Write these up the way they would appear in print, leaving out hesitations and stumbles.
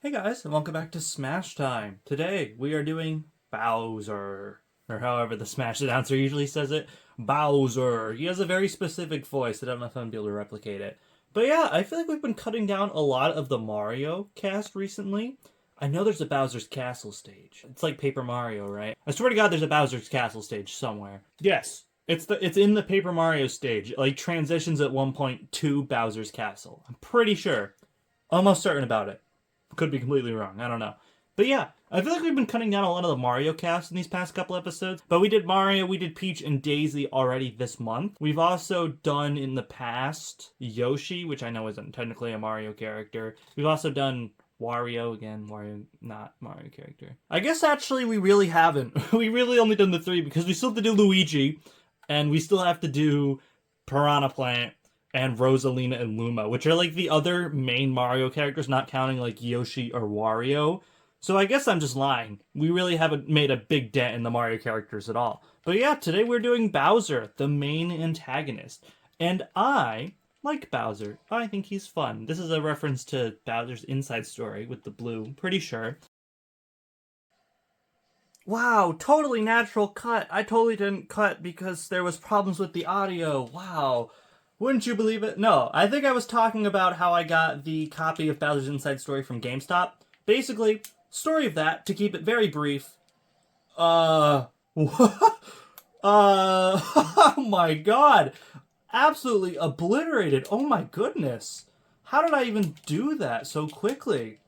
Hey guys, and welcome back to Smash Time. Today we are doing Bowser, or however the Smash announcer usually says it. Bowser. He has a very specific voice. I don't know if I'm gonna be able to replicate it. But yeah, I feel like we've been cutting down a lot of the Mario cast recently. I know there's a Bowser's Castle stage. It's like Paper Mario, right? I swear to God, there's a Bowser's Castle stage somewhere. Yes, it's in the Paper Mario stage. It, like transitions at one point to Bowser's Castle. I'm pretty sure, almost certain about it. Could be completely wrong. I don't know. But yeah, I feel like we've been cutting down a lot of the Mario cast in these past couple episodes. But we did Mario, we did Peach and Daisy already this month. We've also done in the past Yoshi, which I know isn't technically a Mario character. We've also done Wario again. Wario, not Mario character. I guess actually we really haven't. We really only done the three because we still have to do Luigi, and we still have to do Piranha Plant, and Rosalina and Luma, which are like the other main Mario characters, not counting like Yoshi or Wario. So I guess I'm just lying. We really haven't made a big dent in the Mario characters at all. But yeah, today we're doing Bowser, the main antagonist. And I like Bowser. I think he's fun. This is a reference to Bowser's Inside Story with the blue, pretty sure. Wow, totally natural cut. I totally didn't cut because there was problems with the audio. Wow. Wouldn't you believe it? No, I think I was talking about how I got the copy of Bowser's Inside Story from GameStop. Basically, story of that, to keep it very brief. What? Oh my god. Absolutely obliterated. Oh my goodness. How did I even do that so quickly?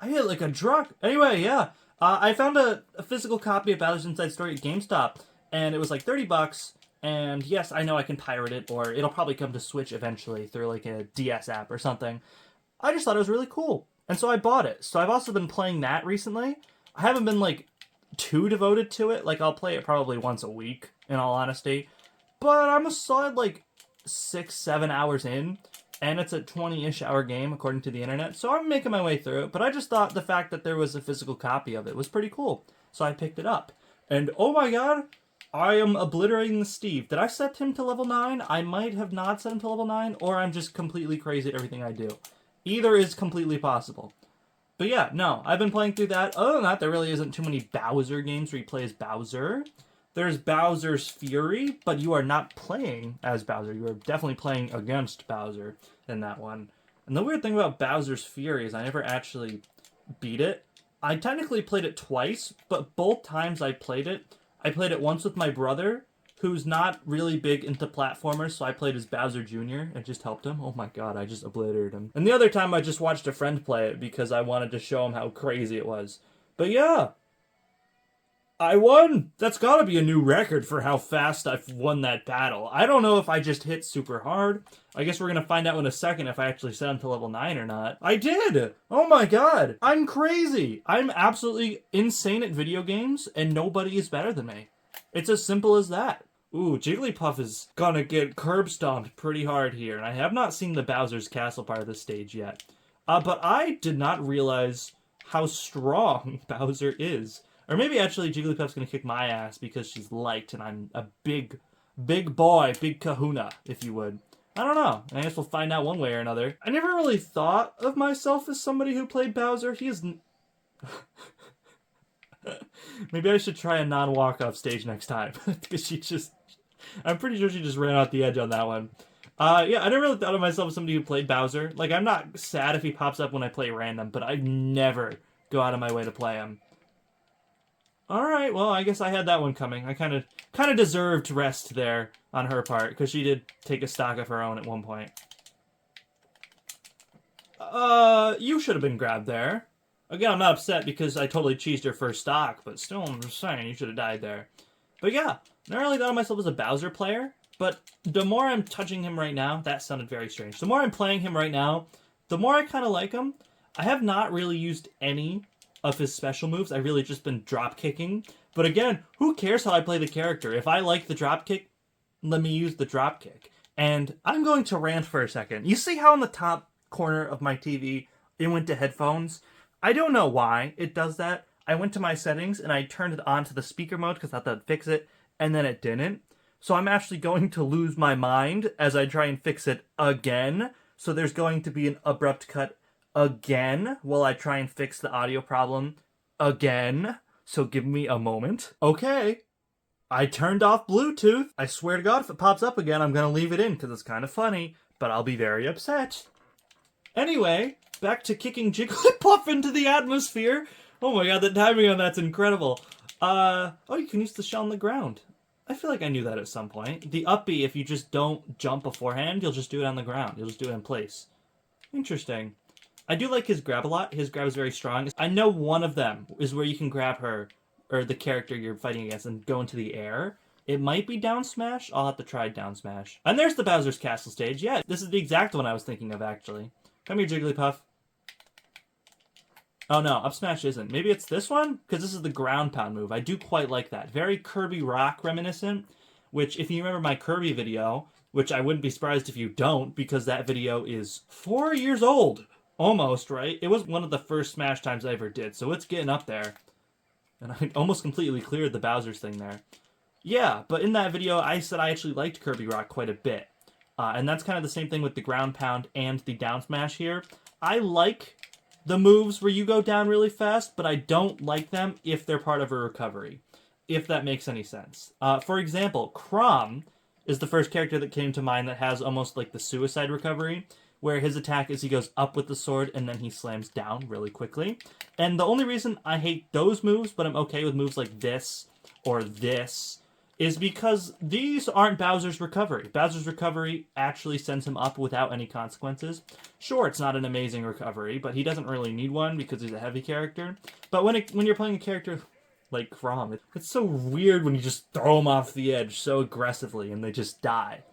I hit like a drunk. Anyway, yeah. I found a physical copy of Bowser's Inside Story at GameStop, and it was like $30. And yes, I know I can pirate it, or it'll probably come to Switch eventually through like a DS app or something. I just thought it was really cool, and so I bought it. So I've also been playing that recently. I haven't been like too devoted to it. Like I'll play it probably once a week, in all honesty. But I'm a solid like 6, 7 hours in, and it's a 20-ish hour game according to the internet. So I'm making my way through it. But I just thought the fact that there was a physical copy of it was pretty cool, so I picked it up. And oh my god, I am obliterating the Steve. Did I set him to level 9? I might have not set him to level 9, or I'm just completely crazy at everything I do. Either is completely possible. But yeah, no, I've been playing through that. Other than that, there really isn't too many Bowser games where you play as Bowser. There's Bowser's Fury, but you are not playing as Bowser. You are definitely playing against Bowser in that one. And the weird thing about Bowser's Fury is I never actually beat it. I technically played it twice, but both times I played it once with my brother, who's not really big into platformers, so I played as Bowser Jr. and just helped him. Oh my god, I just obliterated him. And the other time I just watched a friend play it because I wanted to show him how crazy it was. But yeah, I won! That's gotta be a new record for how fast I've won that battle. I don't know if I just hit super hard. I guess we're gonna find out in a second if I actually set him to level 9 or not. I did! Oh my god! I'm crazy! I'm absolutely insane at video games, and nobody is better than me. It's as simple as that. Ooh, Jigglypuff is gonna get curb stomped pretty hard here, and I have not seen the Bowser's Castle part of this stage yet. But I did not realize how strong Bowser is. Or maybe actually Jigglypuff's gonna kick my ass because she's light and I'm a big boy, big kahuna, if you would. I don't know. I guess we'll find out one way or another. I never really thought of myself as somebody who played Bowser. He is... Maybe I should try a non-walk-off stage next time. Because she just... I'm pretty sure she just ran out the edge on that one. Yeah, I never really thought of myself as somebody who played Bowser. Like, I'm not sad if he pops up when I play random, but I never go out of my way to play him. Alright, well, I guess I had that one coming. I kind of deserved rest there on her part, because she did take a stock of her own at one point. You should have been grabbed there. Again, I'm not upset because I totally cheesed your first stock, but still, I'm just saying, you should have died there. But yeah, never really thought of myself as a Bowser player, but the more I'm touching him right now, that sounded very strange. The more I'm playing him right now, the more I kind of like him. I have not really used any of his special moves. I've really just been drop kicking. But again, who cares how I play the character? If I like the drop kick, let me use the drop kick. And I'm going to rant for a second. You see how in the top corner of my TV it went to headphones? I don't know why it does that. I went to my settings and I turned it on to the speaker mode because I thought that'd fix it, and then it didn't. So I'm actually going to lose my mind as I try and fix it again. So there's going to be an abrupt cut again while I try and fix the audio problem again. So give me a moment. Okay. I turned off Bluetooth. I swear to God, if it pops up again, I'm going to leave it in because it's kind of funny, but I'll be very upset. Anyway, back to kicking Jigglypuff into the atmosphere. Oh my God, the timing on that's incredible. Oh, you can use the shell on the ground. I feel like I knew that at some point. The up B, if you just don't jump beforehand, you'll just do it on the ground. You'll just do it in place. Interesting. I do like his grab a lot. His grab is very strong. I know one of them is where you can grab her, or the character you're fighting against, and go into the air. It might be down smash. I'll have to try down smash. And there's the Bowser's Castle stage. Yeah, this is the exact one I was thinking of, actually. Come here, Jigglypuff. Oh no, up smash isn't. Maybe it's this one? Because this is the ground pound move. I do quite like that. Very Kirby Rock reminiscent, which if you remember my Kirby video, which I wouldn't be surprised if you don't, because that video is 4 years old. Almost, right? It was one of the first Smash times I ever did, so it's getting up there. And I almost completely cleared the Bowser's thing there. Yeah, but in that video, I said I actually liked Kirby Rock quite a bit. And that's kind of the same thing with the ground pound and the down smash here. I like the moves where you go down really fast, but I don't like them if they're part of a recovery. If that makes any sense. For example, Chrom is the first character that came to mind that has almost like the suicide recovery, where his attack is he goes up with the sword and then he slams down really quickly. And the only reason I hate those moves, but I'm okay with moves like this or this, is because these aren't Bowser's recovery. Bowser's recovery actually sends him up without any consequences. Sure, it's not an amazing recovery, but he doesn't really need one because he's a heavy character. But when you're playing a character like Chrom, it's so weird when you just throw them off the edge so aggressively and they just die.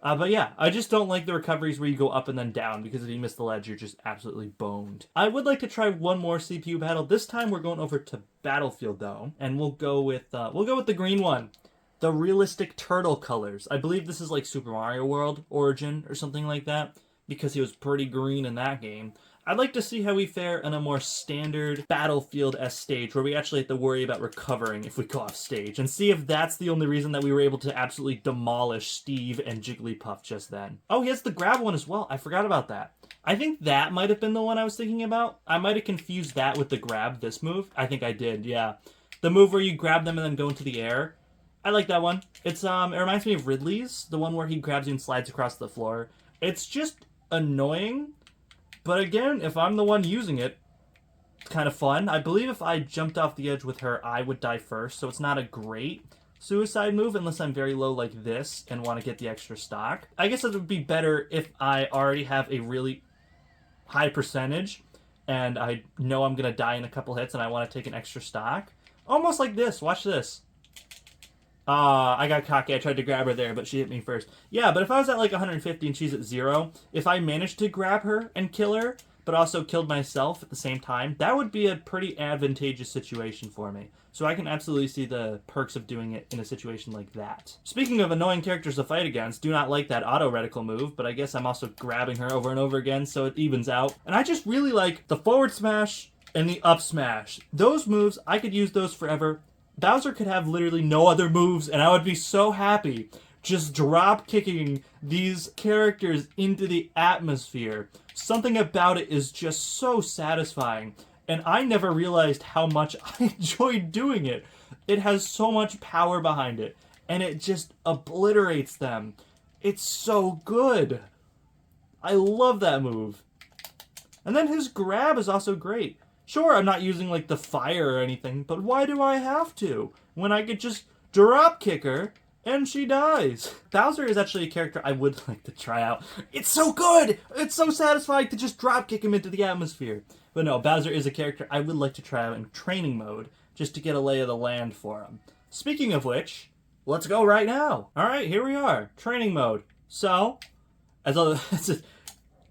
But yeah, I just don't like the recoveries where you go up and then down, because if you miss the ledge, you're just absolutely boned. I would like to try one more CPU battle. This time we're going over to Battlefield, though, and we'll go with the green one. The realistic turtle colors. I believe this is like Super Mario World Origin or something like that, because he was pretty green in that game. I'd like to see how we fare in a more standard Battlefield-esque stage where we actually have to worry about recovering if we go off stage, and see if that's the only reason that we were able to absolutely demolish Steve and Jigglypuff just then. Oh, he has the grab one as well. I forgot about that. I think that might have been the one I was thinking about. I might have confused that with the grab, this move. I think I did, yeah. The move where you grab them and then go into the air. I like that one. It's it reminds me of Ridley's, the one where he grabs you and slides across the floor. It's just annoying, but again, if I'm the one using it, it's kind of fun. I believe if I jumped off the edge with her, I would die first, so it's not a great suicide move unless I'm very low like this and want to get the extra stock. I guess it would be better if I already have a really high percentage and I know I'm going to die in a couple hits and I want to take an extra stock. Almost like this. Watch this. I got cocky. I tried to grab her there, but she hit me first. Yeah, but if I was at like 150 and she's at 0, if I managed to grab her and kill her, but also killed myself at the same time, that would be a pretty advantageous situation for me. So I can absolutely see the perks of doing it in a situation like that. Speaking of annoying characters to fight against, do not like that auto reticle move, but I guess I'm also grabbing her over and over again, so it evens out. And I just really like the forward smash and the up smash. Those moves, I could use those forever. Bowser could have literally no other moves, and I would be so happy just drop kicking these characters into the atmosphere. Something about it is just so satisfying, and I never realized how much I enjoyed doing it. It has so much power behind it, and it just obliterates them. It's so good. I love that move. And then his grab is also great. Sure, I'm not using, like, the fire or anything, but why do I have to? When I could just drop kick her, and she dies. Bowser is actually a character I would like to try out. It's so good! It's so satisfying to just drop kick him into the atmosphere. But no, Bowser is a character I would like to try out in training mode, just to get a lay of the land for him. Speaking of which, let's go right now. Alright, here we are. Training mode. So, as a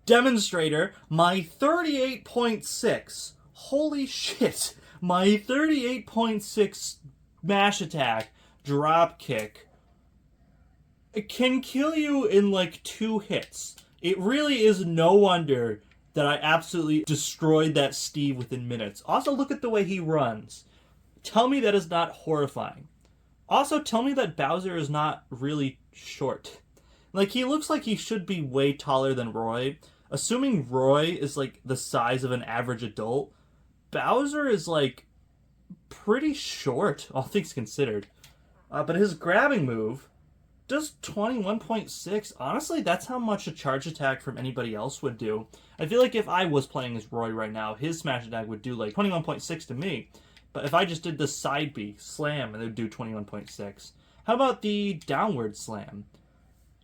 demonstrator, my 38.6... Holy shit, my 38.6 mash attack drop kick, it can kill you in like 2 hits. It really is no wonder that I absolutely destroyed that Steve within minutes. Also, look at the way he runs. Tell me that is not horrifying. Also, tell me that Bowser is not really short. Like, he looks like he should be way taller than Roy. assuming Roy is like the size of an average adult, Bowser is like pretty short, all things considered. But his grabbing move does 21.6. Honestly, that's how much a charge attack from anybody else would do. I feel like if I was playing as Roy right now, his smash attack would do like 21.6 to me. But if I just did the side B, slam, it would do 21.6. How about the downward slam?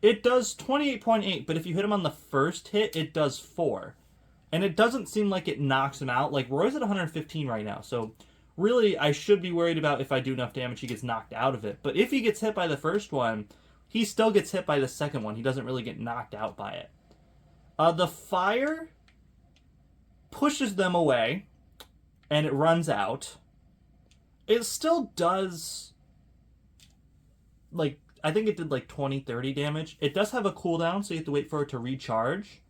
It does 28.8, but if you hit him on the first hit, it does 4. And it doesn't seem like it knocks him out. Like, Roy's at 115 right now, so really, I should be worried about if I do enough damage, he gets knocked out of it. But if he gets hit by the first one, he still gets hit by the second one. He doesn't really get knocked out by it. The fire pushes them away, and it runs out. It still does, like, I think it did like 20, 30 damage. It does have a cooldown, so you have to wait for it to recharge.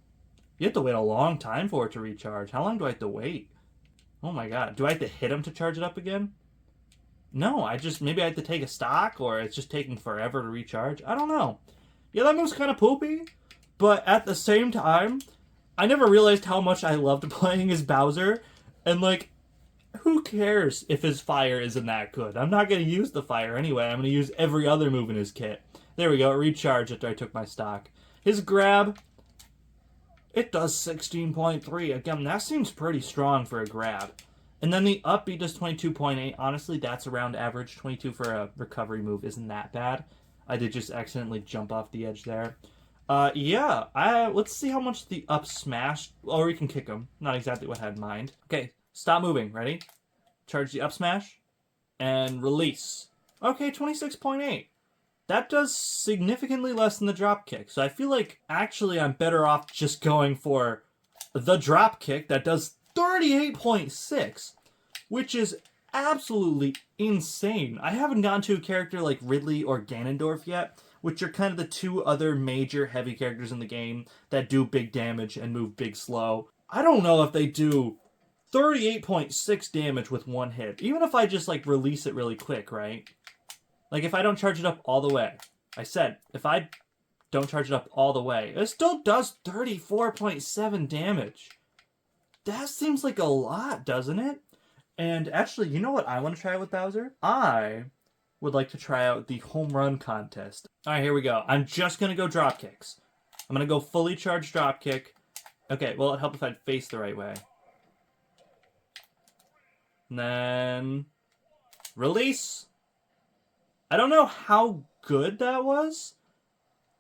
You have to wait a long time for it to recharge. How long do I have to wait? Oh my god. Do I have to hit him to charge it up again? No, maybe I have to take a stock, or it's just taking forever to recharge. I don't know. Yeah, that move's kind of poopy, but at the same time, I never realized how much I loved playing as Bowser, and like, who cares if his fire isn't that good? I'm not going to use the fire anyway. I'm going to use every other move in his kit. There we go, it recharged after I took my stock. His grab, it does 16.3. Again, that seems pretty strong for a grab. And then the up B does 22.8. Honestly, that's around average. 22 for a recovery move isn't that bad. I did just accidentally jump off the edge there. Yeah, let's see how much the up smash, or we can kick him. Not exactly what I had in mind. Okay, stop moving. Ready? Charge the up smash. And release. Okay, 26.8. That does significantly less than the drop kick. So I feel like actually I'm better off just going for the drop kick that does 38.6, which is absolutely insane. I haven't gone to a character like Ridley or Ganondorf yet, which are kind of the two other major heavy characters in the game that do big damage and move big slow. I don't know if they do 38.6 damage with one hit, even if I just like release it really quick, right? Like if I don't charge it up all the way. I said, if I don't charge it up all the way, it still does 34.7 damage. That seems like a lot, doesn't it? And actually, you know what I want to try with Bowser? I would like to try out the home run contest. All right, here we go. I'm just going to go drop kicks. I'm going to go fully charged drop kick. Okay, well, it'd help if I'd face the right way. And then release. I don't know how good that was.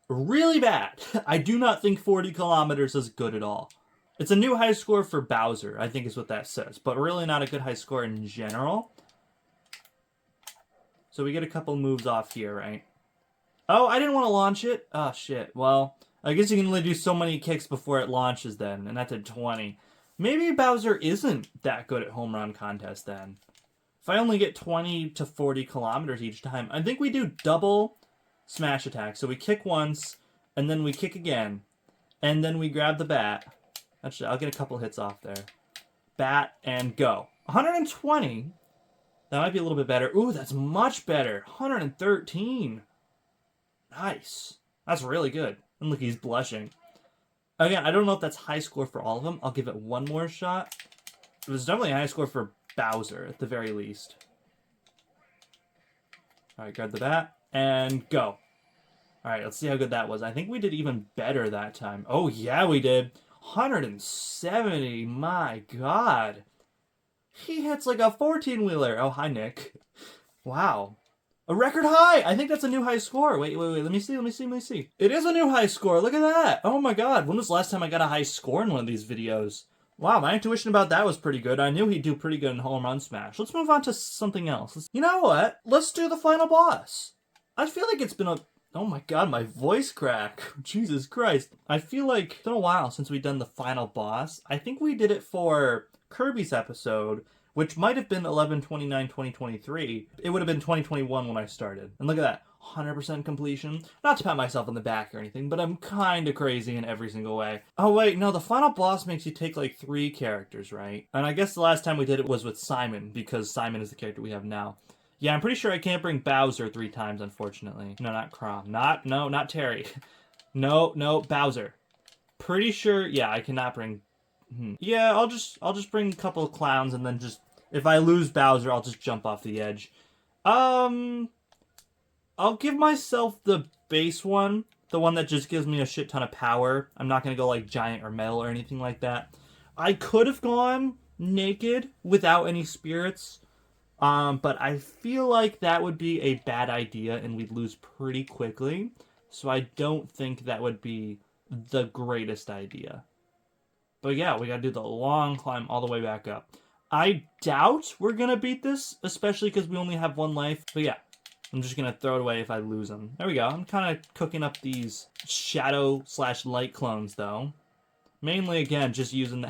Really bad. I do not think 40 kilometers is good at all. It's a new high score for Bowser, I think is what that says. But really not a good high score in general. So we get a couple moves off here, right? Oh, I didn't want to launch it. Oh, shit. Well, I guess you can only do so many kicks before it launches then. And that's at 20. Maybe Bowser isn't that good at home run contest then. If I only get 20 to 40 kilometers each time. I think we do double smash attack. So we kick once, and then we kick again. And then we grab the bat. Actually, I'll get a couple hits off there. Bat and go. 120. That might be a little bit better. Ooh, that's much better. 113. Nice. That's really good. And look, he's blushing. Again, I don't know if that's high score for all of them. I'll give it one more shot. It was definitely a high score for Bowser, at the very least. Alright, grab the bat. And go. Alright, let's see how good that was. I think we did even better that time. Oh, yeah, we did. 170, my god. He hits like a 14-wheeler. Oh, hi, Nick. Wow. A record high! I think that's a new high score. Wait. Let me see. It is a new high score. Look at that. Oh my god. When was the last time I got a high score in one of these videos? Wow, my intuition about that was pretty good. I knew he'd do pretty good in Home Run Smash. Let's move on to something else. You know what? Let's do the final boss. I feel like it's been a... Oh my god, my voice crack. Jesus Christ. I feel like it's been a while since we've done the final boss. I think we did it for Kirby's episode, which might have been 11/29/2023. It would have been 2021 when I started. And look at that. 100% completion. Not to pat myself on the back or anything, but I'm kind of crazy in every single way. Oh wait, no, the final boss makes you take like 3 characters, right? And I guess the last time we did it was with Simon, because Simon is the character we have now. Yeah, I'm pretty sure I can't bring Bowser 3 times, unfortunately. No, not Chrom. Not Terry. No, Bowser. pretty sure, yeah, I cannot bring... Yeah, I'll just bring a couple of clowns, and then just... If I lose Bowser, I'll just jump off the edge. I'll give myself the base one. The one that just gives me a shit ton of power. I'm not going to go like giant or metal or anything like that. I could have gone naked without any spirits. But I feel like that would be a bad idea and we'd lose pretty quickly. So I don't think that would be the greatest idea. But yeah, we gotta do the long climb all the way back up. I doubt we're gonna beat this, especially because we only have one life. But yeah, I'm just gonna throw it away if I lose them. There we go. I'm kind of cooking up these shadow/light clones though. Mainly, again, just using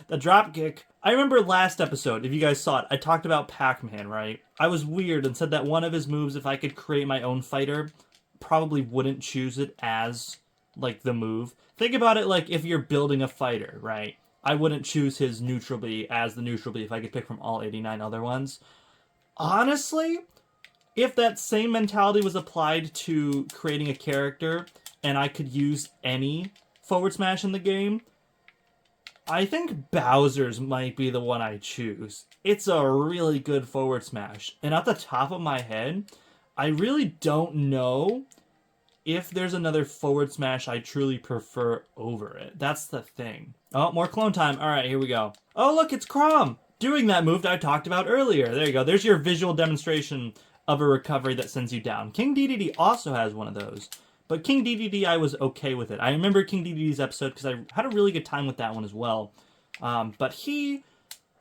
the drop kick. I remember last episode, if you guys saw it, I talked about Pac-Man, right? I was weird and said that one of his moves, if I could create my own fighter, probably wouldn't choose it as, like, the move. Think about it like if you're building a fighter, right? I wouldn't choose his neutral B as the neutral B if I could pick from all 89 other ones. Honestly, if that same mentality was applied to creating a character and I could use any forward smash in the game, I think Bowser's might be the one I choose. It's a really good forward smash. And at the top of my head, I really don't know if there's another forward smash I truly prefer over it. That's the thing. Oh, more clone time. All right, here we go. Oh, look, it's Chrom doing that move that I talked about earlier. There you go. There's your visual demonstration of a recovery that sends you down. King Dedede also has one of those. But King Dedede, I was okay with it. I remember King Dedede's episode because I had a really good time with that one as well. But he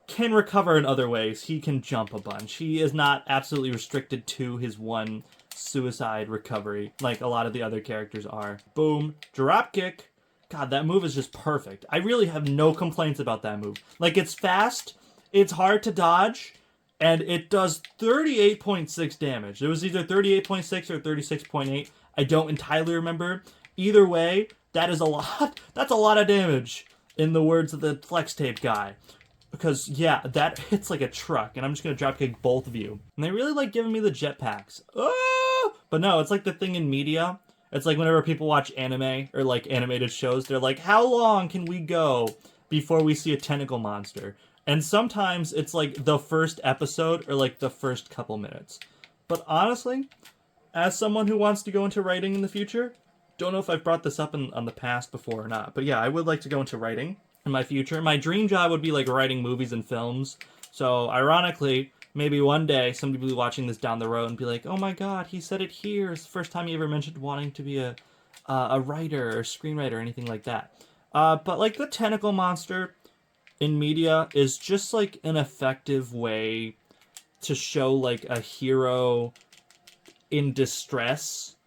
can recover in other ways. He can jump a bunch. He is not absolutely restricted to his one suicide recovery like a lot of the other characters are. Boom. Drop kick. God, that move is just perfect. I really have no complaints about that move. Like, it's fast, it's hard to dodge, and it does 38.6 damage. It was either 38.6 or 36.8. I don't entirely remember. Either way, that is a lot. That's a lot of damage, in the words of the flex tape guy. Because, yeah, that hits like a truck, and I'm just going to dropkick both of you. And they really like giving me the jetpacks. Oh! But no, it's like the thing in media. It's like whenever people watch anime, or like animated shows, they're like, how long can we go before we see a tentacle monster? And sometimes it's like the first episode, or like the first couple minutes. But honestly, as someone who wants to go into writing in the future, don't know if I've brought this up on the past before or not, but yeah, I would like to go into writing in my future. My dream job would be like writing movies and films. So ironically, maybe one day somebody will be watching this down the road and be like, oh my god, he said it here. It's the first time he ever mentioned wanting to be a writer or screenwriter or anything like that. But like the tentacle monster in media is just like an effective way to show like a hero in distress.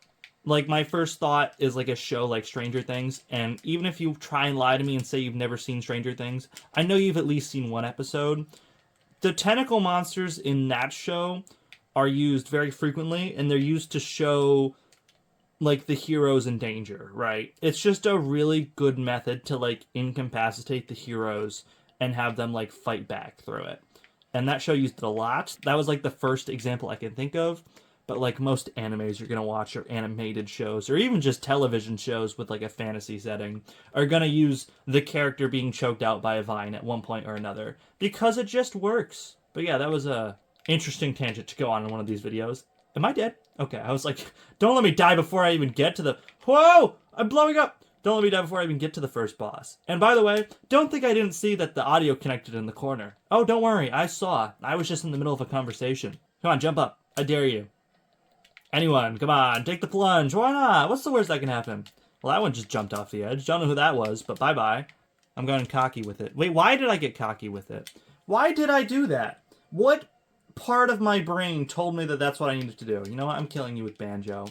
Like, my first thought is like a show like Stranger Things, and even if you try and lie to me and say you've never seen Stranger Things, I know you've at least seen one episode. The tentacle monsters in that show are used very frequently, and they're used to show like the heroes in danger, right? It's just a really good method to like incapacitate the heroes and have them like fight back through it. And that show used it a lot. That was like the first example I can think of. But like most animes you're going to watch, or animated shows, or even just television shows with like a fantasy setting, are going to use the character being choked out by a vine at one point or another. Because it just works. But yeah, that was a interesting tangent to go on in one of these videos. Am I dead? Okay, I was like, don't let me die before I even get to the... Whoa! I'm blowing up! Don't let me die before I even get to the first boss. And by the way, don't think I didn't see that the audio connected in the corner. Oh, don't worry, I saw. I was just in the middle of a conversation. Come on, jump up. I dare you. Anyone, come on, take the plunge. Why not? What's the worst that can happen? Well, that one just jumped off the edge. Don't know who that was, but bye-bye. I'm going cocky with it. Wait, why did I get cocky with it? Why did I do that? What part of my brain told me that that's what I needed to do? You know what? I'm killing you with Banjo.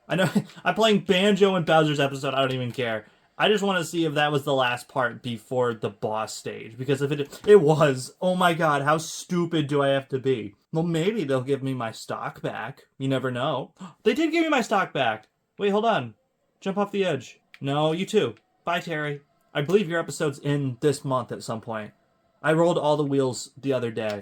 I know I'm playing Banjo in Bowser's episode. I don't even care. I just want to see if that was the last part before the boss stage. Because if it was, oh my god, how stupid do I have to be? Well, maybe they'll give me my stock back. You never know. They did give me my stock back. Wait, hold on. Jump off the edge. No, you too. Bye, Terry. I believe your episode's in this month at some point. I rolled all the wheels the other day.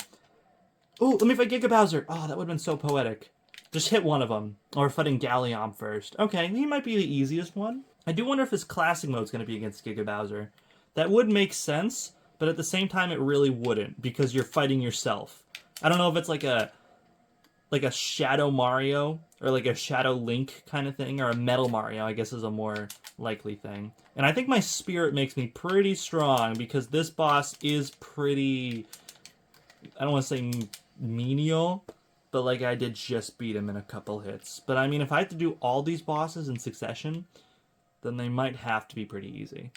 Ooh, let me fight Giga Bowser. Oh, that would have been so poetic. Just hit one of them. Or fighting Gallium first. Okay, he might be the easiest one. I do wonder if his classic mode is going to be against Giga Bowser. That would make sense, but at the same time, it really wouldn't because you're fighting yourself. I don't know if it's like a Shadow Mario or like a Shadow Link kind of thing, or a Metal Mario, I guess is a more likely thing. And I think my spirit makes me pretty strong because this boss is pretty, I don't want to say menial, but like I did just beat him in a couple hits. But I mean, if I had to do all these bosses in succession, then they might have to be pretty easy.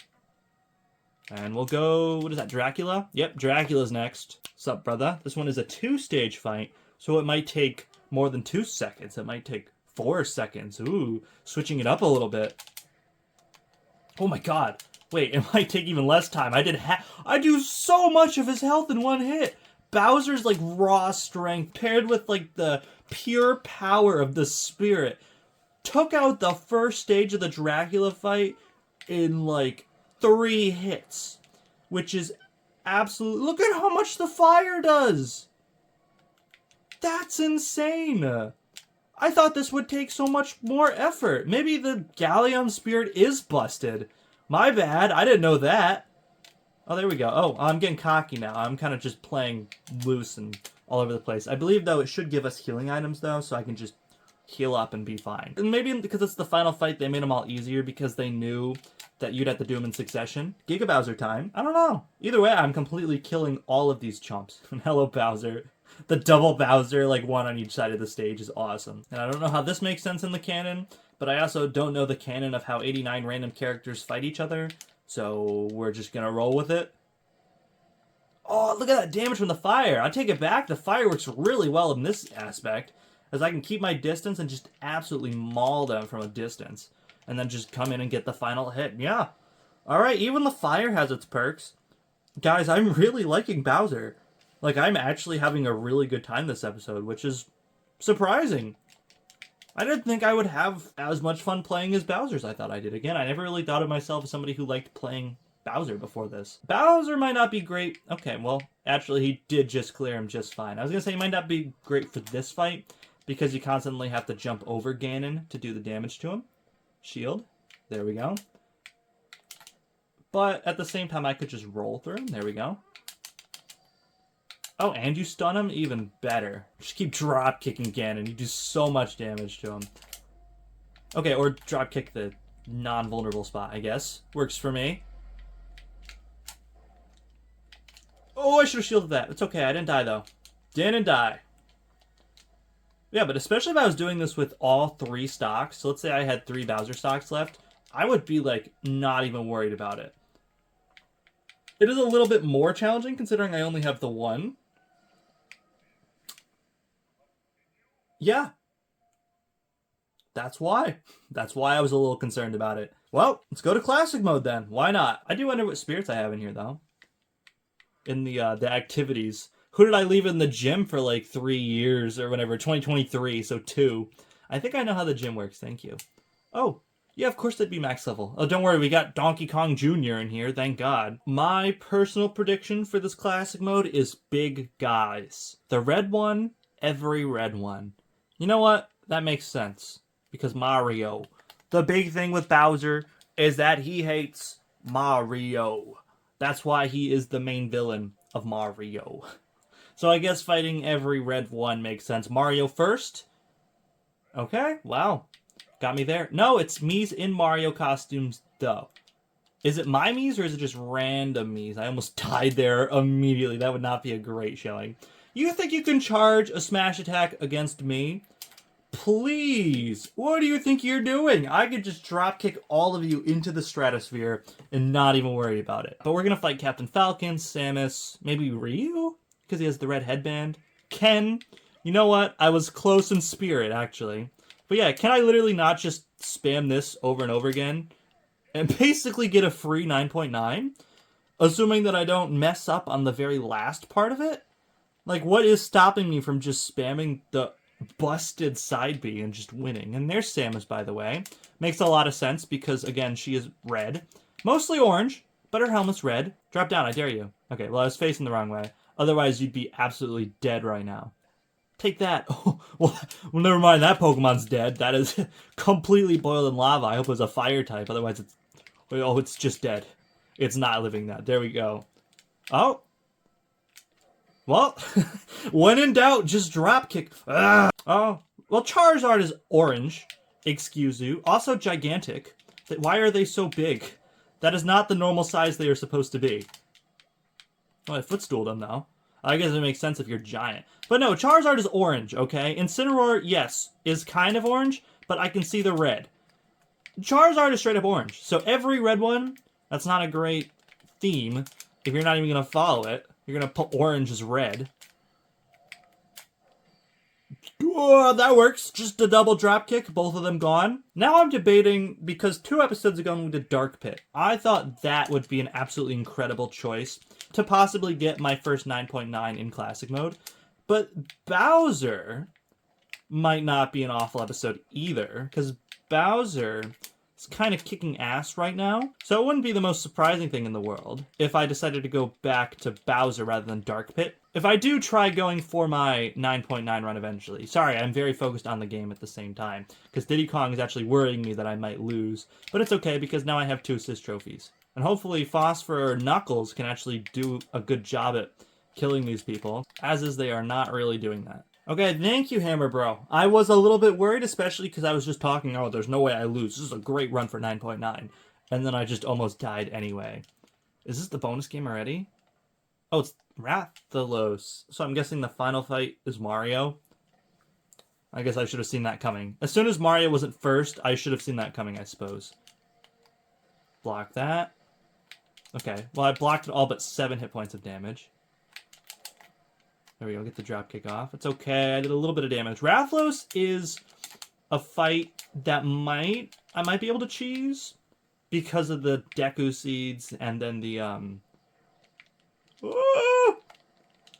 And we'll go, what is that, Dracula? Yep, Dracula's next. Sup, brother? This one is a 2-stage fight, so it might take more than 2 seconds. It might take 4 seconds. Ooh, switching it up a little bit. Oh my god. Wait, it might take even less time. I do so much of his health in one hit. Bowser's like raw strength paired with like the pure power of the spirit took out the first stage of the Dracula fight in like 3 hits, which is absolute. Look at how much the fire does. That's insane. I thought this would take so much more effort. Maybe the Galleon spirit is busted. My bad. I didn't know that. Oh, there we go. Oh, I'm getting cocky now. I'm kind of just playing loose and all over the place. I believe, though, it should give us healing items, though, so I can just heal up and be fine. And maybe because it's the final fight, they made them all easier because they knew that you'd have to do them in succession. Giga Bowser time. I don't know. Either way, I'm completely killing all of these chumps. Hello, Bowser. The double Bowser, like one on each side of the stage, is awesome. And I don't know how this makes sense in the canon, but I also don't know the canon of how 89 random characters fight each other. So we're just gonna roll with it. Oh, look at that damage from the fire. I take it back. The fire works really well in this aspect, as I can keep my distance and just absolutely maul them from a distance. And then just come in and get the final hit. Yeah. Alright, even the fire has its perks. Guys, I'm really liking Bowser. Like, I'm actually having a really good time this episode, which is surprising. I didn't think I would have as much fun playing as Bowser as I thought I did. Again, I never really thought of myself as somebody who liked playing Bowser before this. Bowser might not be great. Okay, well, actually, he did just clear him just fine. I was going to say he might not be great for this fight because you constantly have to jump over Ganon to do the damage to him. Shield. There we go. But at the same time, I could just roll through him. There we go. Oh, and you stun him? Even better. Just keep drop kicking Ganon. You do so much damage to him. Okay, or drop kick the non-vulnerable spot, I guess. Works for me. Oh, I should have shielded that. It's okay, I didn't die, though. Didn't die. Yeah, but especially if I was doing this with all 3 stocks, so let's say I had 3 Bowser stocks left, I would be, like, not even worried about it. It is a little bit more challenging, considering I only have the 1. Yeah. That's why. That's why I was a little concerned about it. Well, let's go to classic mode then. Why not? I do wonder what spirits I have in here, though. In the activities. Who did I leave in the gym for like 3 years or whatever? 2023, so 2. I think I know how the gym works, thank you. Oh, yeah, of course they'd be max level. Oh, don't worry, we got Donkey Kong Jr. in here, thank God. My personal prediction for this classic mode is big guys. The red one, every red one. You know what? That makes sense. Because Mario. The big thing with Bowser is that he hates Mario. That's why he is the main villain of Mario. So I guess fighting every red one makes sense. Mario first? Okay, wow. Got me there. No, it's Mii's in Mario costumes, though. Is it my Mii's or is it just random Mii's? I almost died there immediately. That would not be a great showing. You think you can charge a smash attack against me? Please. What do you think you're doing? I could just drop kick all of you into the stratosphere and not even worry about it. But we're going to fight Captain Falcon, Samus, maybe Ryu? Because he has the red headband. Ken. You know what? I was close in spirit, actually. But yeah, can I literally not just spam this over and over again and basically get a free 9.9? Assuming that I don't mess up on the very last part of it? Like, what is stopping me from just spamming the busted side B and just winning? And there's Samus, by the way. Makes a lot of sense because, again, she is red. Mostly orange, but her helmet's red. Drop down, I dare you. Okay, well, I was facing the wrong way. Otherwise, you'd be absolutely dead right now. Take that. Oh, well, never mind. That Pokemon's dead. That is completely boiled in lava. I hope it was a fire type. Otherwise, it's... Oh, it's just dead. It's not living that. There we go. Oh. Well, when in doubt, just drop kick. Ah. Oh. Well, Charizard is orange. Excuse you. Also gigantic. Why are they so big? That is not the normal size they are supposed to be. Oh, I footstooled them, though. I guess it makes sense if you're giant. But no, Charizard is orange, okay? Incineroar, yes, is kind of orange, but I can see the red. Charizard is straight up orange. So every red one, that's not a great theme if you're not even going to follow it. You're going to put orange as red. Oh, that works. Just a double drop kick, both of them gone. Now I'm debating, because 2 episodes ago we did Dark Pit. I thought that would be an absolutely incredible choice to possibly get my first 9.9 in Classic Mode. But Bowser might not be an awful episode either, because Bowser is kind of kicking ass right now. So it wouldn't be the most surprising thing in the world if I decided to go back to Bowser rather than Dark Pit. If I do try going for my 9.9 run eventually. Sorry, I'm very focused on the game at the same time, because Diddy Kong is actually worrying me that I might lose. But it's okay, because now I have 2 assist trophies. And hopefully Phosphor or Knuckles can actually do a good job at killing these people, as is they are not really doing that. Okay, thank you, Hammer Bro. I was a little bit worried, especially because I was just talking, oh, there's no way I lose. This is a great run for 9.9. And then I just almost died anyway. Is this the bonus game already? Oh, it's Rathalos. So I'm guessing the final fight is Mario. I guess I should have seen that coming. As soon as Mario wasn't first, I should have seen that coming, I suppose. Block that. Okay, well, I blocked all but 7 hit points of damage. There we go, get the drop kick off. It's okay, I did a little bit of damage. Rathalos is a fight that I might be able to cheese because of the Deku Seeds and then the,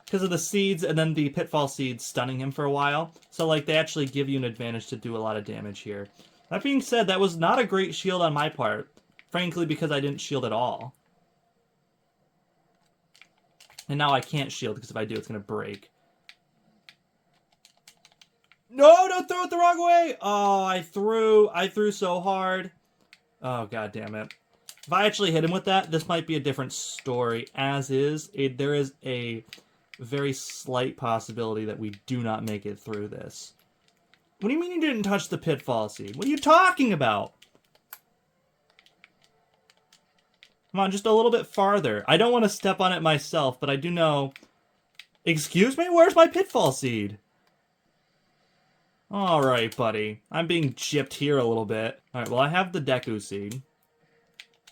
because of the seeds and then the Pitfall Seeds stunning him for a while. So, like, they actually give you an advantage to do a lot of damage here. That being said, that was not a great shield on my part. Frankly, because I didn't shield at all. And now I can't shield, because if I do, it's going to break. No, don't throw it the wrong way! Oh, I threw so hard. Oh, god damn it. If I actually hit him with that, this might be a different story. As is, there is a very slight possibility that we do not make it through this. What do you mean you didn't touch the Pitfall Seed? What are you talking about? Come on, just a little bit farther. I don't want to step on it myself, but I do know... Excuse me? Where's my Pitfall Seed? Alright, buddy. I'm being gypped here a little bit. Alright, well, I have the Deku Seed.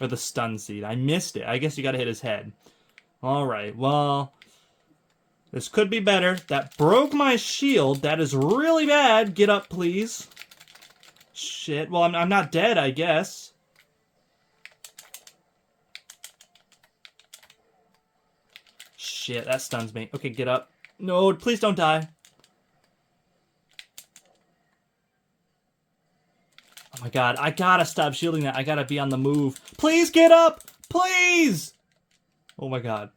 Or the Stun Seed. I missed it. I guess you gotta hit his head. Alright, well... This could be better. That broke my shield. That is really bad. Get up, please. Shit. Well, I'm not dead, I guess. Shit, that stuns me. Okay, get up. No, please don't die. Oh my god, I gotta stop shielding that. I gotta be on the move. Please get up! Please! Oh my god.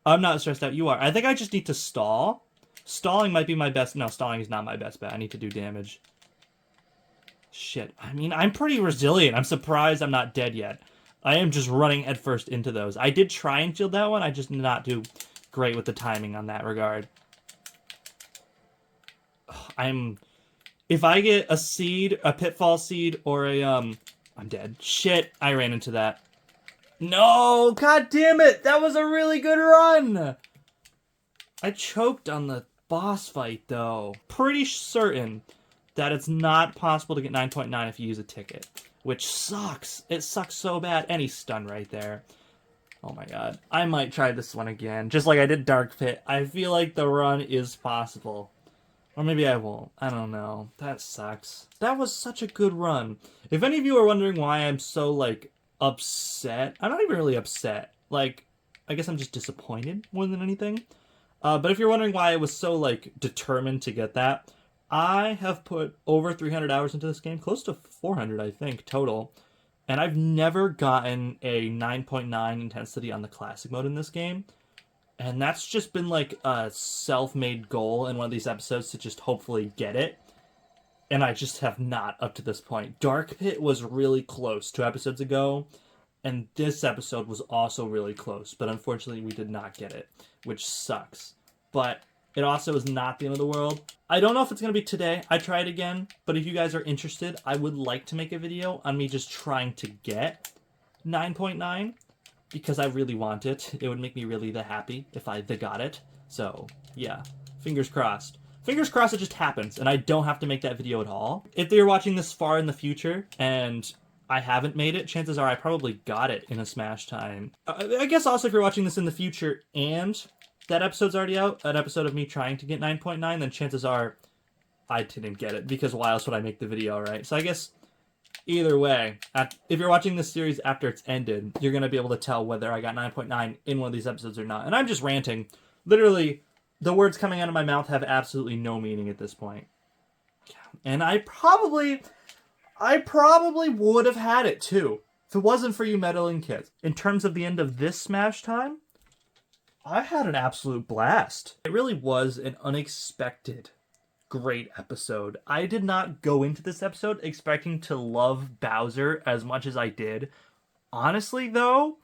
I'm not stressed out. You are. I think I just need to stall. Stalling might be my best... No, stalling is not my best bet. I need to do damage. Shit. I mean, I'm pretty resilient. I'm surprised I'm not dead yet. I am just running headfirst into those. I did try and shield that one. I just did not do great with the timing on that regard. If I get a seed, a Pitfall Seed, or a, I'm dead. Shit, I ran into that. No! God damn it! That was a really good run! I choked on the boss fight, though. Pretty certain that it's not possible to get 9.9 if you use a ticket. Which sucks. It sucks so bad. And he's stunned right there. Oh my god. I might try this one again. Just like I did Dark Pit. I feel like the run is possible. Or maybe I won't. I don't know. That sucks. That was such a good run. If any of you are wondering why I'm so, like, upset. I'm not even really upset. Like, I guess I'm just disappointed more than anything. But if you're wondering why I was so, like, determined to get that, I have put over 300 hours into this game. Close to 400, I think, total. And I've never gotten a 9.9 intensity on the classic mode in this game. And that's just been like a self-made goal in one of these episodes to just hopefully get it. And I just have not up to this point. Dark Pit was really close 2 episodes ago, and this episode was also really close, but unfortunately we did not get it, which sucks. But it also is not the end of the world. I don't know if it's going to be today. I tried again, but if you guys are interested, I would like to make a video on me just trying to get 9.9 because I really want it. It would make me really happy if I got it. So, yeah, fingers crossed. Fingers crossed it just happens, and I don't have to make that video at all. If you're watching this far in the future, and I haven't made it, chances are I probably got it in a Smash time. I guess also if you're watching this in the future, and that episode's already out, an episode of me trying to get 9.9, then chances are I didn't get it, because why else would I make the video, right? So I guess either way, if you're watching this series after it's ended, you're going to be able to tell whether I got 9.9 in one of these episodes or not. And I'm just ranting. Literally, the words coming out of my mouth have absolutely no meaning at this point. And I probably would have had it too, if it wasn't for you meddling kids. In terms of the end of this Smash time, I had an absolute blast. It really was an unexpected great episode. I did not go into this episode expecting to love Bowser as much as I did. Honestly, though,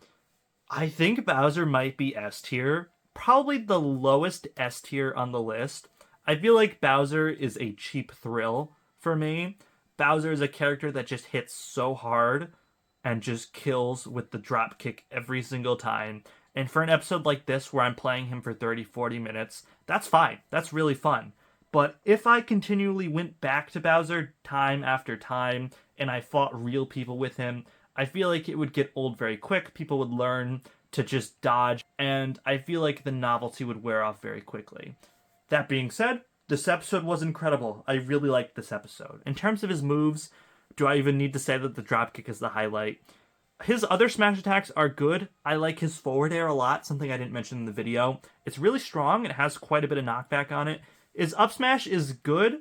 I think Bowser might be S tier. Probably the lowest S tier on the list. I feel like Bowser is a cheap thrill for me. Bowser is a character that just hits so hard and just kills with the drop kick every single time. And for an episode like this where I'm playing him for 30, 40 minutes, that's fine. That's really fun. But if I continually went back to Bowser time after time and I fought real people with him, I feel like it would get old very quick. People would learn to just dodge, and I feel like the novelty would wear off very quickly. That being said, this episode was incredible. I really liked this episode. In terms of his moves, do I even need to say that the dropkick is the highlight? His other smash attacks are good. I like his forward air a lot, something I didn't mention in the video. It's really strong. It has quite a bit of knockback on it. His up smash is good,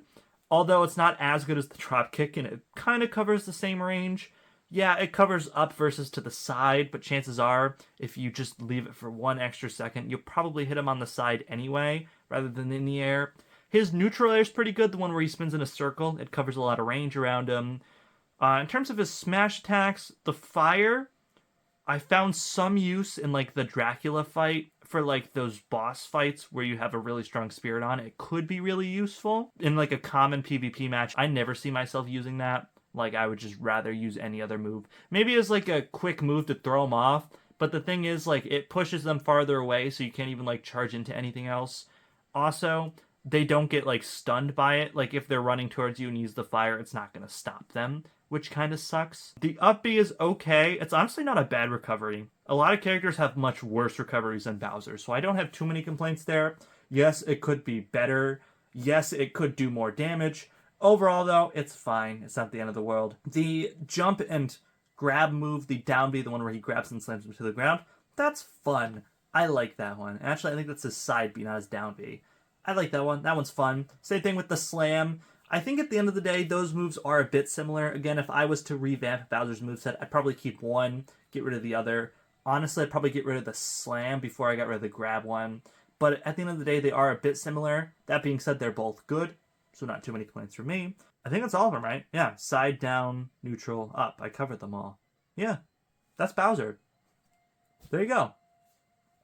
although it's not as good as the dropkick, and it kind of covers the same range. Yeah, it covers up versus to the side, but chances are, if you just leave it for 1 extra second, you'll probably hit him on the side anyway, rather than in the air. His neutral air is pretty good, the one where he spins in a circle. It covers a lot of range around him. In terms of his smash attacks, the fire, I found some use in like the Dracula fight for like those boss fights where you have a really strong spirit on. It could be really useful. In like a common PvP match, I never see myself using that. Like, I would just rather use any other move. Maybe as, like, a quick move to throw them off. But the thing is, like, it pushes them farther away, so you can't even, like, charge into anything else. Also, they don't get, like, stunned by it. Like, if they're running towards you and use the fire, it's not going to stop them, which kind of sucks. The up B is okay. It's honestly not a bad recovery. A lot of characters have much worse recoveries than Bowser, so I don't have too many complaints there. Yes, it could be better. Yes, it could do more damage. Overall, though, it's fine. It's not the end of the world. The jump and grab move, the down B, the one where he grabs and slams him to the ground, that's fun. I like that one. Actually, I think that's his side B, not his down B. I like that one. That one's fun. Same thing with the slam. I think at the end of the day, those moves are a bit similar. Again, if I was to revamp Bowser's moveset, I'd probably keep one, get rid of the other. Honestly, I'd probably get rid of the slam before I got rid of the grab one. But at the end of the day, they are a bit similar. That being said, they're both good. So not too many complaints from me. I think that's all of them, right? Yeah, side, down, neutral, up. I covered them all. Yeah, that's Bowser. There you go.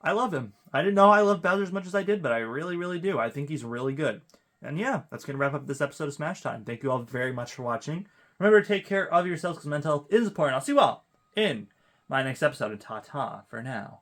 I love him. I didn't know I loved Bowser as much as I did, but I really, really do. I think he's really good. And yeah, that's going to wrap up this episode of Smash Time. Thank you all very much for watching. Remember to take care of yourselves because mental health is important. I'll see you all in my next episode, and ta-ta for now.